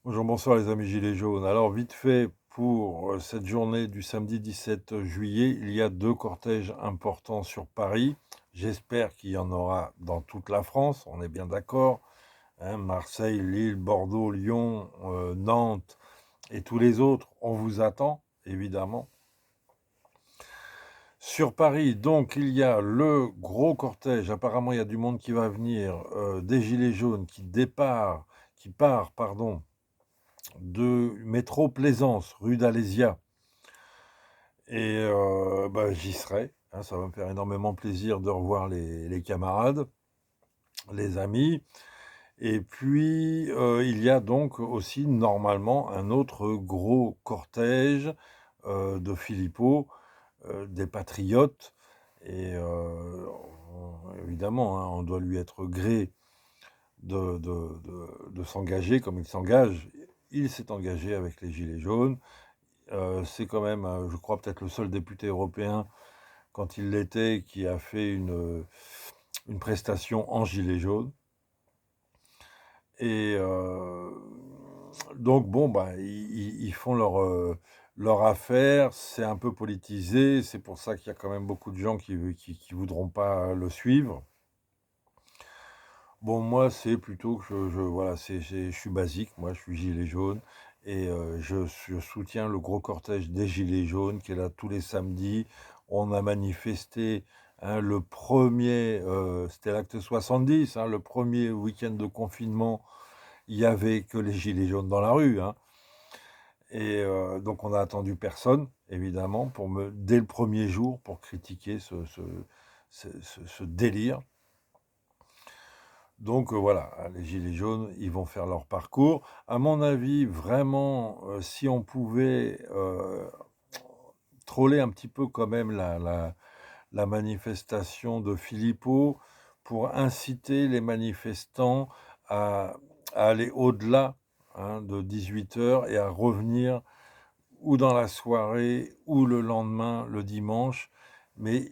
Bonjour, bonsoir les amis Gilets jaunes. Alors vite fait, pour cette journée du samedi 17 juillet, il y a deux cortèges importants sur Paris. J'espère qu'il y en aura dans toute la France, on est bien d'accord, hein. Marseille, Lille, Bordeaux, Lyon, Nantes et tous les autres, on vous attend, évidemment. Sur Paris, donc, il y a le gros cortège, apparemment il y a du monde qui va venir, des Gilets jaunes qui part, pardon, de métro Plaisance, rue d'Alésia. Et j'y serai, hein, ça va me faire énormément plaisir de revoir les camarades, les amis. Et puis, il y a donc aussi normalement un autre gros cortège de Philippot, des patriotes. Et évidemment, hein, on doit lui être gré de s'engager comme il s'engage. Il s'est engagé avec les Gilets jaunes. C'est quand même, je crois, peut-être le seul député européen, quand il l'était, qui a fait une prestation en gilet jaune. Et donc, bon, ils font leur affaire, c'est un peu politisé, c'est pour ça qu'il y a quand même beaucoup de gens qui voudront pas le suivre. Bon, moi, c'est plutôt que voilà, je suis basique, moi, je suis gilet jaune, et je soutiens le gros cortège des gilets jaunes qui est là tous les samedis. On a manifesté, hein, le premier, c'était l'acte 70, hein, le premier week-end de confinement, il y avait que les gilets jaunes dans la rue, hein. Et donc on a attendu personne, évidemment, dès le premier jour, pour critiquer ce délire. Donc voilà, hein, les gilets jaunes, ils vont faire leur parcours. À mon avis, vraiment, si on pouvait troller un petit peu quand même la manifestation de Philippot, pour inciter les manifestants à, à aller au-delà, hein, de 18 h, et à revenir ou dans la soirée ou le lendemain, le dimanche. Mais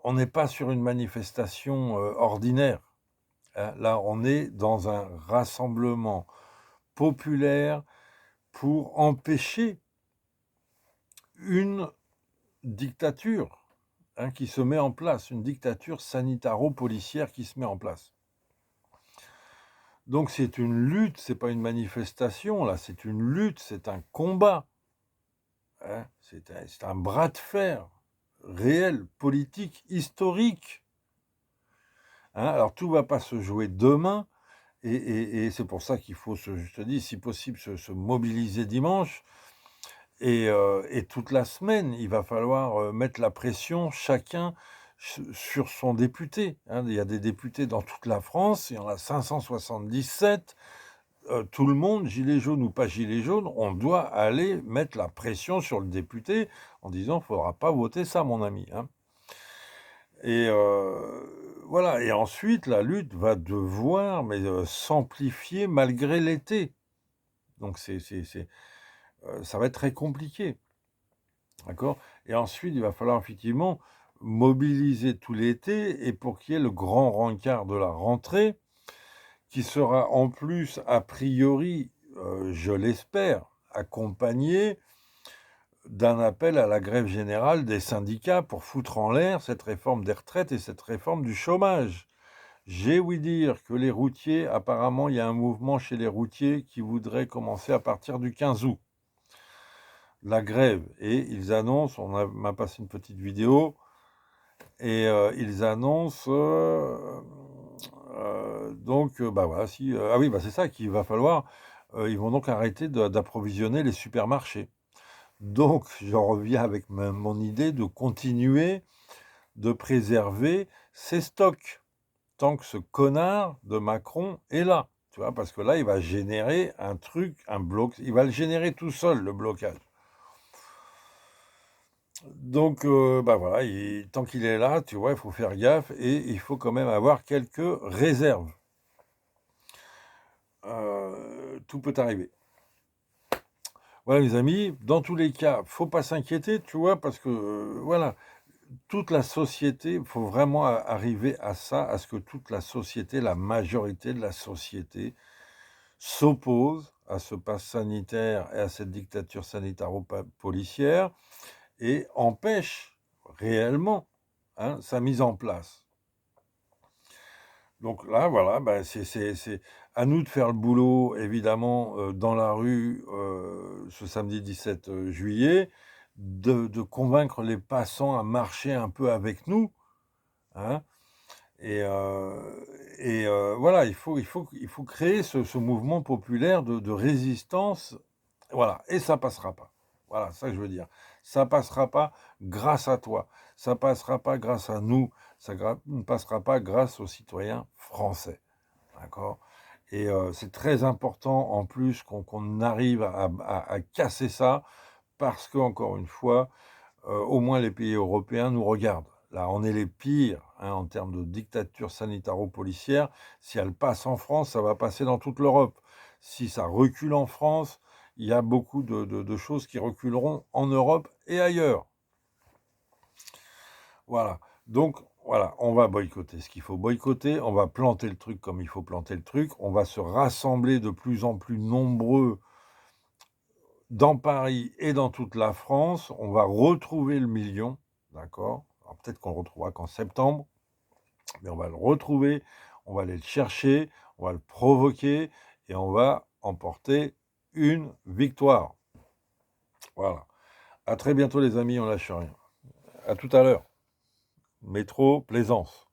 on n'est pas sur une manifestation ordinaire. Hein. Là, on est dans un rassemblement populaire pour empêcher une dictature, hein, qui se met en place, une dictature sanitaro-policière qui se met en place. Donc c'est une lutte, c'est pas une manifestation, là, c'est une lutte, c'est un combat, hein, c'est un bras de fer réel, politique, historique. Hein. Alors tout va pas se jouer demain. Et c'est pour ça qu'il faut, je te dis, si possible, se mobiliser dimanche. Et toute la semaine, il va falloir mettre la pression, chacun sur son député. Hein. Il y a des députés dans toute la France, il y en a 577. Tout le monde, gilet jaune ou pas gilet jaune, on doit aller mettre la pression sur le député en disant: il ne faudra pas voter ça, mon ami. Hein. Et voilà, et ensuite, la lutte va devoir s'amplifier malgré l'été. Donc ça va être très compliqué, d'accord? Et ensuite, il va falloir effectivement mobiliser tout l'été, et pour qu'il y ait le grand rencard de la rentrée, qui sera en plus, a priori, je l'espère, accompagné d'un appel à la grève générale des syndicats pour foutre en l'air cette réforme des retraites et cette réforme du chômage. J'ai ouï dire que les routiers, apparemment, il y a un mouvement chez les routiers qui voudrait commencer à partir du 15 août, la grève. Et ils annoncent, m'a passé une petite vidéo, et ils annoncent, voilà, ah oui, c'est ça qu'il va falloir, ils vont donc arrêter d'approvisionner les supermarchés. Donc, j'en reviens avec mon idée de continuer de préserver ces stocks, tant que ce connard de Macron est là, tu vois, parce que là, il va générer un truc, un bloc, il va le générer tout seul, le blocage. Donc, voilà, tant qu'il est là, tu vois, il faut faire gaffe, et il faut quand même avoir quelques réserves. Tout peut arriver. Voilà, les amis, dans tous les cas, faut pas s'inquiéter, tu vois, parce que, voilà, toute la société, il faut vraiment arriver à ça, à ce que toute la société, la majorité de la société, s'oppose à ce pass sanitaire et à cette dictature sanitaro-policière et empêche réellement sa mise en place. Donc là, voilà, ben c'est à nous de faire le boulot, évidemment, dans la rue, ce samedi 17 juillet, de convaincre les passants à marcher un peu avec nous, hein. Voilà, il faut créer ce mouvement populaire de résistance, voilà, et ça passera pas. Voilà, c'est ça que je veux dire. Ça passera pas grâce à toi, ça passera pas grâce à nous, ça ne passera pas grâce aux citoyens français, d'accord? Et c'est très important en plus qu'on arrive à casser ça parce qu'encore une fois, au moins les pays européens nous regardent. Là, on est les pires en termes de dictature sanitaro-policière. Si elle passe en France, ça va passer dans toute l'Europe. Si ça recule en France, il y a beaucoup de choses qui reculeront en Europe et ailleurs. Voilà. Donc, voilà, on va boycotter ce qu'il faut boycotter. On va planter le truc comme il faut planter le truc. On va se rassembler de plus en plus nombreux dans Paris et dans toute la France. On va retrouver le million, d'accord? Alors peut-être qu'on le retrouvera qu'en septembre, mais on va le retrouver, on va aller le chercher, on va le provoquer et on va emporter une victoire. Voilà. À très bientôt les amis, on lâche rien. À tout à l'heure. Métro Plaisance.